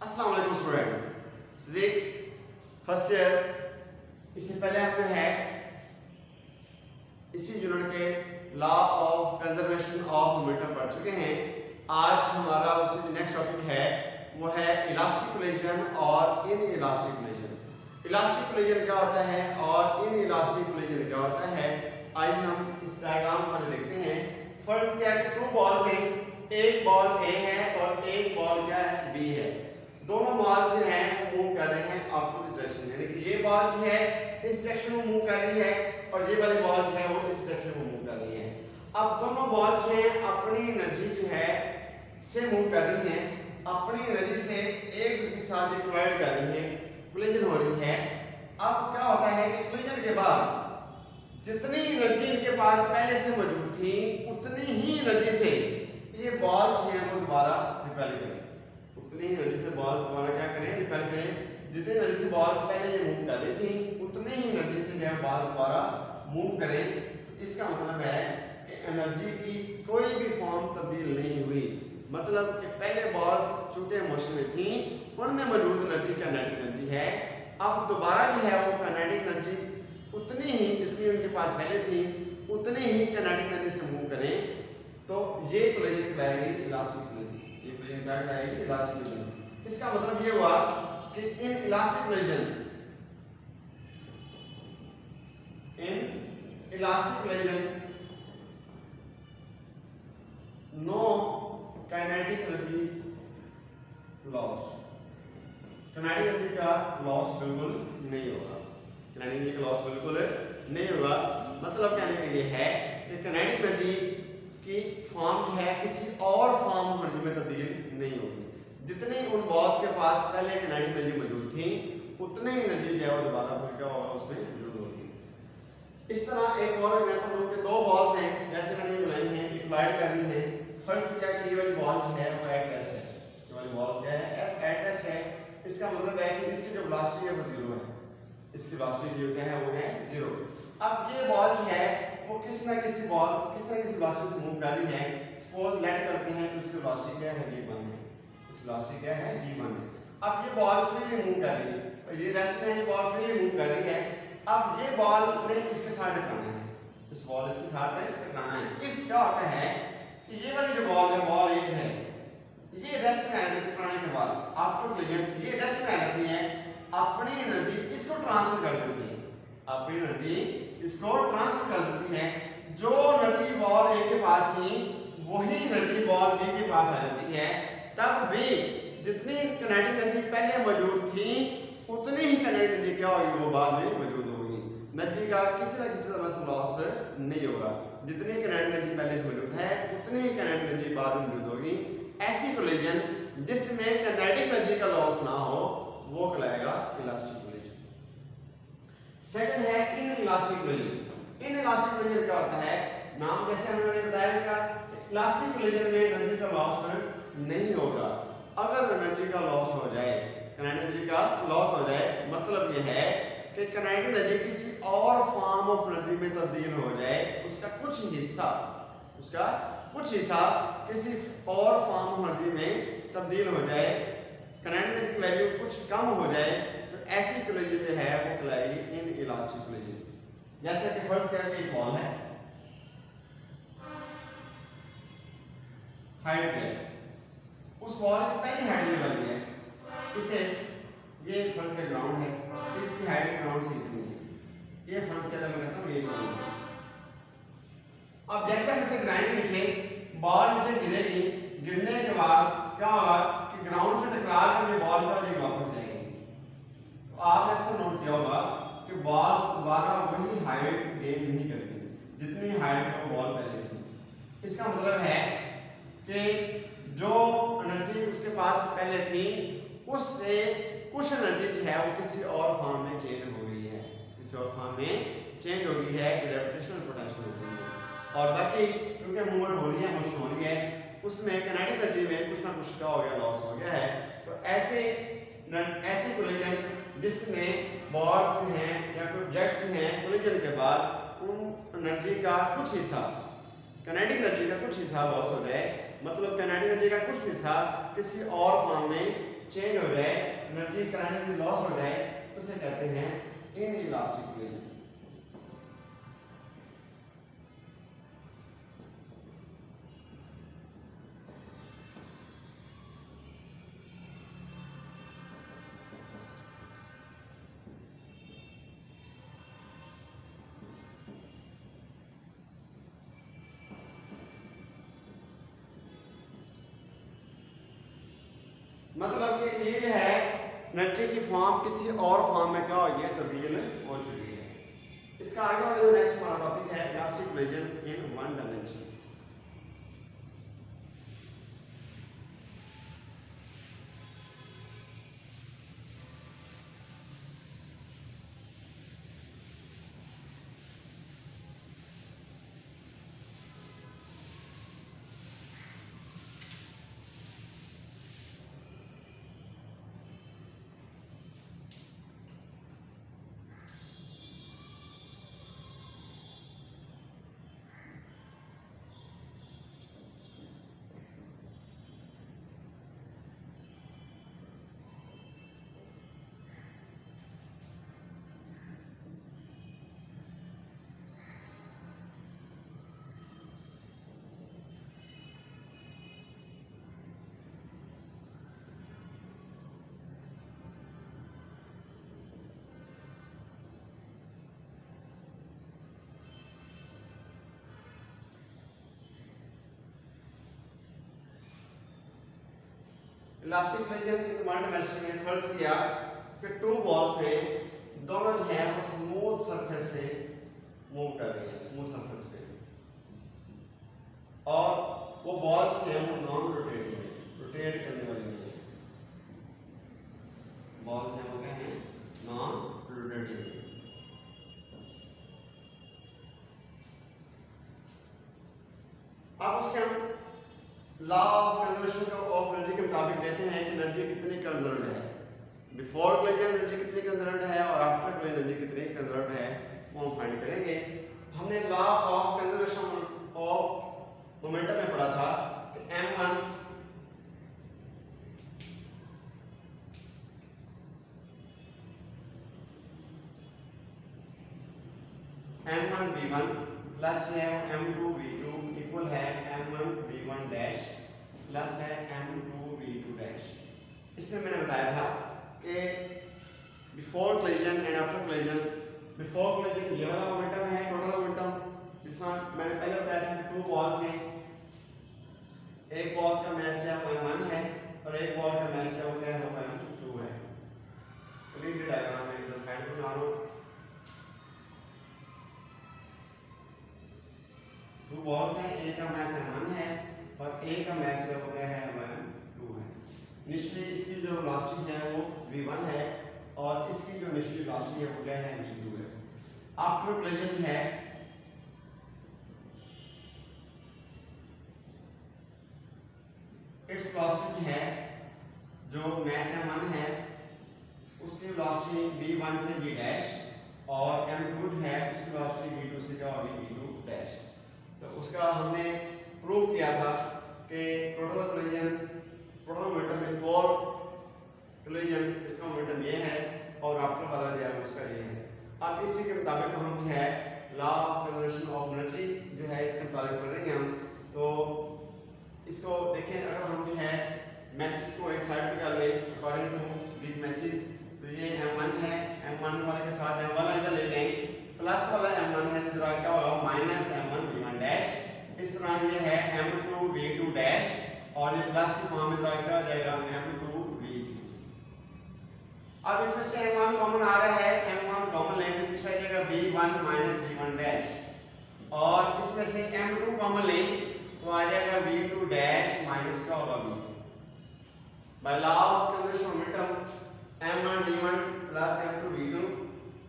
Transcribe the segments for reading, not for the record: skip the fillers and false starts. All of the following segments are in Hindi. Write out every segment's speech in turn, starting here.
अस्सलाम वालेकुम स्टूडेंट्स, फिजिक्स फर्स्ट ईयर। इससे पहले हमने है इसी यूनिट के law of conservation of momentum पढ़ चुके हैं। आज हमारा उसमें नेक्स्ट टॉपिक है वो है इलास्टिक कोलिजन और इन इलास्टिक कोलिजन। इलास्टिक कोलिजन क्या होता है और इन इलास्टिक कोलिजन क्या होता है, आइए हम इस डायग्राम को देखते हैं। फर्स्ट क्या है, टू बॉल्स हैं, एक बॉल ए है और एक बॉल क्या है बी है। दोनों बॉल जो हैं मूव कर रहे हैं ऑपोजिट डायरेक्शन, यानी कि ये बॉल जो है इस डायरेक्शन में मूव कर रही है और ये वाली बॉल जो है वो इस डायरेक्शन में मूव कर रही है। अब दोनों बॉल जो है अपनी एनर्जी जो है से मूव कर रही है, अपनी एनर्जी से एक दूसरे के साथ कोलाइड कर रही है, कोलिजन हो रही है। अब क्या होता है कि कोलिजन के बाद जितनी एनर्जी इनके पास पहले से मौजूद थी उतनी ही एनर्जी से ये बॉल जो है वो दोबारा रिपेल करें, उतनी ही एनर्जी से बॉल दोबारा क्या करें, रिपेल करें। जितनी एनर्जी से बॉल्स पहले ये मूव कर रही थी उतनी ही एनर्जी से जो बॉल्स दोबारा मूव करें। तो इसका मतलब है कि एनर्जी की कोई भी फॉर्म तब्दील नहीं हुई, मतलब कि पहले बॉल्स चूंकि मोशन में थी उनमें मौजूद एनर्जी काइनेटिक एनर्जी है। अब दोबारा जो है वो काइनेटिक एनर्जी उतनी ही जितनी उनके पास पहले थी उतनी ही काइनेटिक एनर्जी से मूव करें, तो ये कोलिजन कहलाएगी इलास्टिक कोलिजन। ये कोलिजन क्या कहलाएगी, इलास्टिक कोलिजन। इसका मतलब ये हुआ कि in elastic collision no kinetic energy loss, kinetic energy का लॉस बिल्कुल नहीं होगा, काइनेटिक एनर्जी का लॉस बिल्कुल नहीं होगा। मतलब कहने का ये है कि काइनेटिक एनर्जी की फॉर्म जो है किसी और फॉर्म एनर्जी में तब्दील नहीं होगी। जितनी उन बॉल्स के पास पहले काइनेटिक एनर्जी मौजूद थी उतनी ही एनर्जी जो है वो दोबारा फिर क्या होगा उसमें मौजूद होगी। इस तरह एक और एग्जांपल दूं कि दो बॉल्स हैं, जैसे मैंने बनाई हैं, कोलाइड कर रही हैं। फर्स्ट क्या कि ये वाली बॉल जो है वो एट रेस्ट है, ये वाली बॉल्स क्या है एट रेस्ट है। इसका मतलब है कि इसकी जो वेलोसिटी है वो जीरो है, इसकी वेलोसिटी जो क्या है वो है जीरो। अब ये बॉल जो है वो किसी ना किसी वेलोसिटी से मूव कर रही है। सपोज लेट करते हैं तो इसकी वेलोसिटी क्या है v1 है, इसकी वेलोसिटी क्या है v1 है। अब ये बॉल फ्रीली मूव कर रही है और ये रेस्ट में ये बॉल फ्रीली मूव कर रही है। अब ये बॉल ने इसके साथ टकराना है, इस बॉल इसके साथ टकराना है। इफ क्या होता है कि ये वाली जो बॉल है, बॉल ए जो है ये रेस्ट में आने टकराने के बाद आफ्टर कोलिजन ये रेस्ट में आ जाती है, अपनी एनर्जी इसको ट्रांसफर कर देती है, अपनी एनर्जी इसको ट्रांसफर कर देती है। जो एनर्जी बॉल ए के पास थी वही एनर्जी बॉल बी के पास आ जाती है। तब भी जितनी काइनेटिक एनर्जी पहले मौजूद थी उतनी ही काइनेटिक एनर्जी क्या होगी वो बाद में मौजूद होगी। एनर्जी का किसी न किसी तरह से लॉस नहीं होगा, जितनी काइनेटिक एनर्जी पहले से मौजूद है उतनी ही काइनेटिक एनर्जी बाद में मौजूद होगी। ऐसी कोलिजन जिसमें काइनेटिक एनर्जी का लॉस ना हो वो कहलाएगा इलास्टिक कोलिजन। सेकंड है इन इलास्टिक कोलिजन। इन इलास्टिक कोलिजन क्या होता है, नाम जैसे हमने बताया था, इलास्टिक कोलिजन में एनर्जी का लॉस नहीं होगा। अगर एनर्जी का लॉस हो जाए, काइनेटिक एनर्जी का लॉस हो जाए, मतलब यह है कि काइनेटिक एनर्जी किसी और फॉर्म ऑफ एनर्जी में तब्दील हो जाए, उसका कुछ हिस्सा किसी और फॉर्म ऑफ एनर्जी में तब्दील हो जाए, काइनेटिक एनर्जी की वैल्यू कुछ कम हो जाए, तो ऐसी कोलिजन जो है वो कहलाएगी इन इलास्टिक कोलिजन। जैसे कि फर्स्ट क्या है, एक बॉल है, हाइट है, उस बॉल की पहली हाइट ये वाली है, इसे ये फर्स्ट का ग्राउंड है, इसकी हाइट ग्राउंड से इतनी है, ये फर्स्ट क्या मैं कहता हूं ये ग्राउंड है। अब जैसे हम इसे गिराएंगे नीचे, बॉल नीचे गिरेगी, गिरने के बाद क्या होगा कि ग्राउंड से टकरा कर ये बॉल का जो वापस आएगी। तो आपने ऐसा नोट किया होगा कि बॉल दोबारा वही हाइट गेन नहीं करती जितनी हाइट का बॉल पहले थी। इसका मतलब है कि जो एनर्जी उसके पास पहले थी उससे कुछ एनर्जी जो है वो किसी और फॉर्म में चेंज हो गई है, किसी और फॉर्म में चेंज हो गई है ग्रेविटेशनल पोटेंशियल एनर्जी में। और बाकी क्योंकि मूवमेंट हो रही है, मोशन हो रही है, उसमें काइनेटिक एनर्जी में कुछ ना कुछ क्या हो गया, लॉस हो गया है। तो ऐसे कोलिजन जिसमें बॉल्स हैं या कोई ऑब्जेक्ट्स हैं, कोलिजन के बाद उन एनर्जी का कुछ हिस्सा, काइनेटिक एनर्जी का कुछ हिस्सा लॉस हो जाए, मतलब काइनेटिक एनर्जी का कुछ हिस्सा किसी और फॉर्म में चेंज हो जाए, एनर्जी काइनेटिक एनर्जी लॉस हो जाए, उसे कहते हैं इनइलास्टिक कोलिजन। मतलब कि ये है एनर्जी की फॉर्म किसी और फॉर्म में क्या हो गई है, तब्दील हो चुकी है। इसका आगे वाला जो नेक्स्ट हमारा टॉपिक है elastic collision in one dimension. Elastic collision in one dimension में फर्ज किया कि टू बॉल्स हैं, दोनों जो है वो स्मूथ सरफेस से मूव कर रही है, स्मूथ सरफेस पे, और वो बॉल्स हैं वो नॉन रोटेटिंग है, रोटेट करने वाली नहीं है। बॉल्स हैं वो क्या हैं, नॉन रोटेटिंग है। अब उसके हम law of conservation of energy के मुताबिक देते हैं कि एनर्जी कितनी कंजर्व्ड है, बिफोर कोलिजन एनर्जी कितनी कंजर्व्ड है और आफ्टर कोलिजन एनर्जी कितनी कंजर्व्ड है, वो हम फाइंड करेंगे। हमने law of conservation of momentum में पढ़ा था कि m1 v1 प्लस है m2 v2 इक्वल है m1 v1 डैश प्लस है m2 v2 डैश। इसमें मैंने बताया था कि before collision and after collision, before collision ये वाला मोमेंटम है, टोटल मोमेंटम, जिसमें मैंने पहले बताया था टू बॉल्स हैं, एक बॉल का मास है m1 है और एक बॉल का मास है वो क्या है m2 है। क्लियर डायग्राम में इधर साइड पे बना लो। टू बॉल्स हैं, एक का मास m1 है और एक का मास है वो क्या है m2 है। निचली इसकी जो वेलोसिटी है वो v1 है और इसकी जो निचली वेलोसिटी है वो क्या है v2 है। आफ्टर कोलिजन जो है इट्स वेलोसिटी है जो मास m1 है उसकी वेलोसिटी v1 से v डैश और m2 है उसकी वेलोसिटी v2 से क्या होगी v2 डैश। तो उसका हमने प्रूव किया था कि total collision, total momentum before collision इसका मोमेंटम ये है और आफ्टर वाला जो है उसका ये है। अब इसी के मुताबिक हम जो है law of conservation of energy जो है इसके मुताबिक पढ़ेंगे हम। तो इसको देखें, अगर हम जो है मैसेज को एक साइड पे कर ले अकॉर्डिंग टू दिस मैसेज, तो ये m1 है, m1 वाले के साथ m वाला इधर ले लेंगे, प्लस वाला m1 है तो इधर क्या होगा माइनस m1 v1 डैश। इस तरह ये है m2 v2 डैश और ये प्लस की फॉर्म में इधर क्या हो जाएगा m2 v2। अब इसमें से m1 कॉमन आ रहा है, m1 कॉमन लेंगे तो पीछे जाएगा v1 माइनस v1 डैश और इसमें से m2 कॉमन लेंगे तो आ जाएगा v2 डैश माइनस का होगा v2। By law of conservation momentum m1 v1 plus m2 v2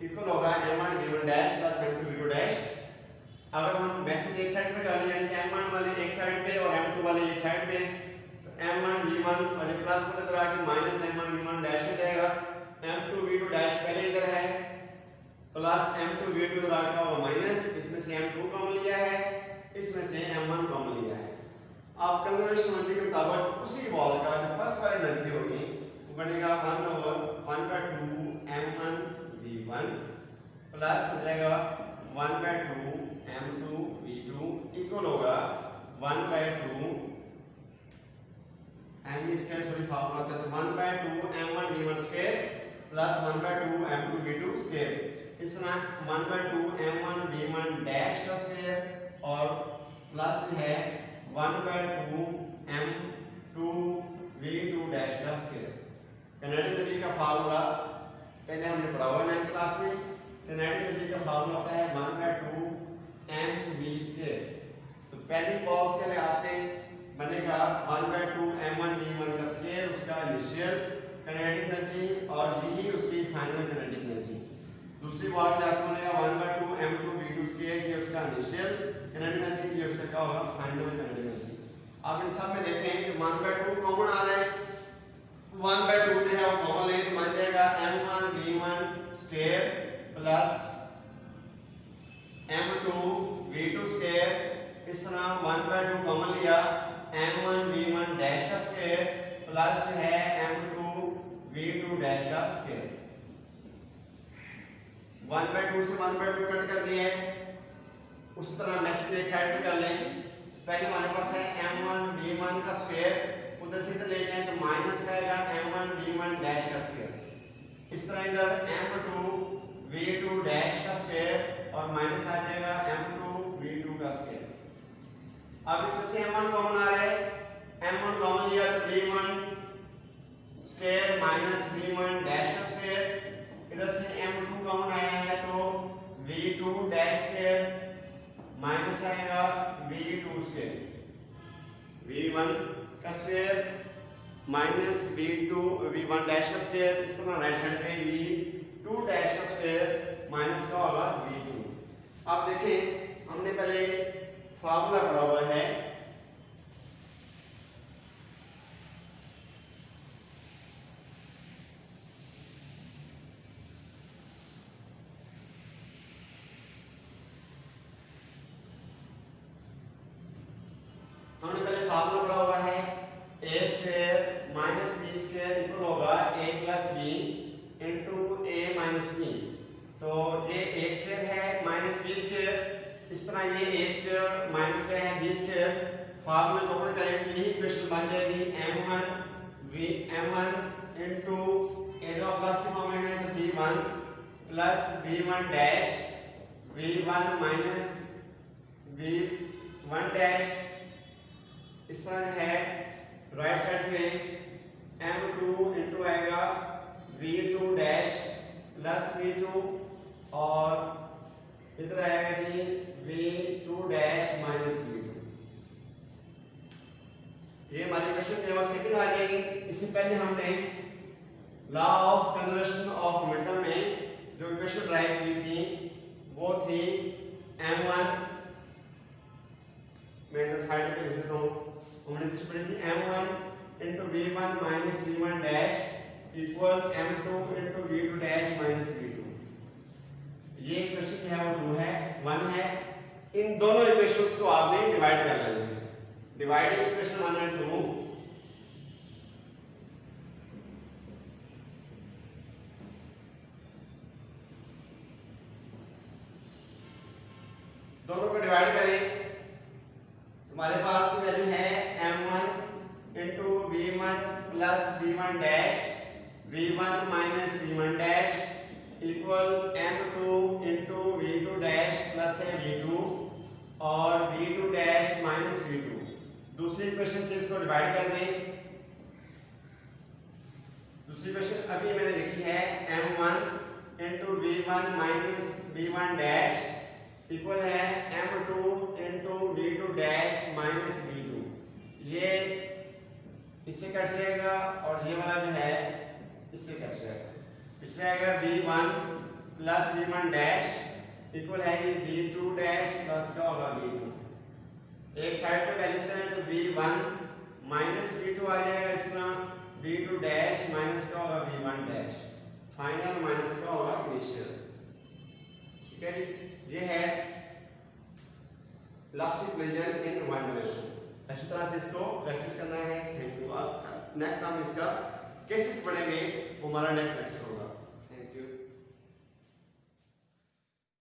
equal होगा m1 v1 dash plus m2 v2 dash. अगर हम मैसेज एक साइड पे कर लें यानी m1 वाले एक साइड पे और m2 वाले एक साइड पे, तो m1 v1 और ये प्लस वाले तरह के माइनस m1 v1 डैश हो जाएगा, m2 v2 डैश पहले इधर है प्लस m2 v2 इधर का होगा माइनस, इसमें से m2 कॉमन लिया है, इसमें से m1 कॉमन लिया है। अब कंजर्वेशन एनर्जी के मुताबिक उसी बॉल का जो फर्स्ट वाली एनर्जी होगी वो बनेगा 1/2 m1 v1 प्लस हो जाएगा 1/2 m2 v2 इक्वल होगा 1/2 m स्क्वायर सॉरी फार्मूला होता है तो 1/2 m1 v1 square plus 1/2 m2 v2 square. इस तरह 1/2 m1 v1 डैश का स्क्वायर और प्लस है 1/2 m2 v2 डैश का स्क्वायर। किनेटिक एनर्जी का फार्मूला पहले हमने पढ़ा हुआ है 9th क्लास में। किनेटिक एनर्जी का फार्मूला होता है 1/2 mv स्क्वायर। तो पहली बॉल्स के लिहाज से बनेगा 1/2 m1 v1 का स्क्वायर उसका इनिशियल किनेटिक एनर्जी और यही उसकी फाइनल किनेटिक एनर्जी। दूसरी बॉल के लिहाज से बनेगा 1/2 m2 v2 स्क्वायर ये उसका इनिशियल किनेटिक एनर्जी ये उसका क्या होगा फाइनल किनेटिक एनर्जी। अब इन सब में देखें कि 1/2 कॉमन आ रहा है 1/2 जो है वो कॉमन ले तो बन जाएगा m1 v1 square plus m2 v2 square. इस तरह 1/2 कॉमन लिया m1 v1 डैश का स्क्वायर प्लस है m2 v2 डैश का स्क्वायर। 1/2 से 1/2 कट कर दिए उस तरह मैसेज एक साइड पे कर लें। पहले हमारे पास है m1 v1 का स्क्वायर उधर से इधर ले जाएं तो माइनस आएगा m1 v1 डैश का स्क्वायर। इस तरह इधर m2 v2 डैश का स्क्वायर और माइनस आ जाएगा m2 v2 का स्क्वायर। अब इसमें से m1 कॉमन आ रहा है m1 कॉमन लिया तो v1 square minus v1 dash का स्क्वायर। इधर से m2 कॉमन आया है तो v2 डैश स्क्वायर माइनस आएगा v2 स्क्वायर v1 का स्क्वायर माइनस v1 डैश का स्क्वायर। इस तरह राइट साइड पे v2 डैश का स्क्वायर माइनस का होगा v2। अब देखें हमने पहले फार्मूला पढ़ा हुआ है a square minus b square equal होगा a plus b into a minus b। तो ये a स्क्वायर है माइनस b स्क्वायर। इस तरह ये a स्क्वायर माइनस का है b स्क्वायर फार्मूले को अप्लाई करें तो यही इक्वेशन बन जाएगी m1 इंटू a दो प्लस के फॉर्म में है तो b1 plus b1 dash v1 minus v1 dash. इस तरह है राइट साइड में m2 इंटू आएगा v2 डैश प्लस v2 और इधर आएगा जी v2 डैश माइनस v2। ये हमारी क्वेश्चन नंबर सेकंड आ जाएगी। इससे पहले हमने law of conservation of momentum में जो इक्वेशन ड्राइव की थी वो थी m1 मैं इधर साइड पे लिख देता हूँ। हमने कुछ पढ़ी थी m1 into v1 minus v1 dash equal m2 into v2 dash minus v2। ये इक्वेशन क्या है वो 2 है 1 है। इन दोनों इक्वेशंस को आपने डिवाइड कर लेना है। डिवाइडिंग इक्वेशन 1 एंड 2 दोनों को डिवाइड करें हमारे पास वैल्यू है m1 into v1 plus v1 dash v1 minus v1 dash equal m2 into v2 dash plus है v2 और v2 डैश माइनस v2। दूसरी इक्वेशन से इसको डिवाइड कर दें। दूसरी इक्वेशन अभी मैंने लिखी है m1 into v1 minus v1 dash equal है m2 into v2 dash minus v2। ये इससे कट जाएगा और ये वाला जो है इससे कट जाएगा। पिछले आएगा v1 plus v1 dash equal है कि v2 डैश प्लस का होगा v2। एक साइड पे बैलेंस करें तो v1 माइनस v2 आ जाएगा। इस तरह v2 डैश माइनस का होगा v1 डैश फाइनल माइनस का होगा इनिशियल। ठीक है जी, ये है elastic collision in one direction. अच्छी तरह से इसको प्रैक्टिस करना है। Thank you. नेक्स्ट हम इसका केसेस पढ़ेंगे वो हमारा नेक्स्ट लेक्चर होगा।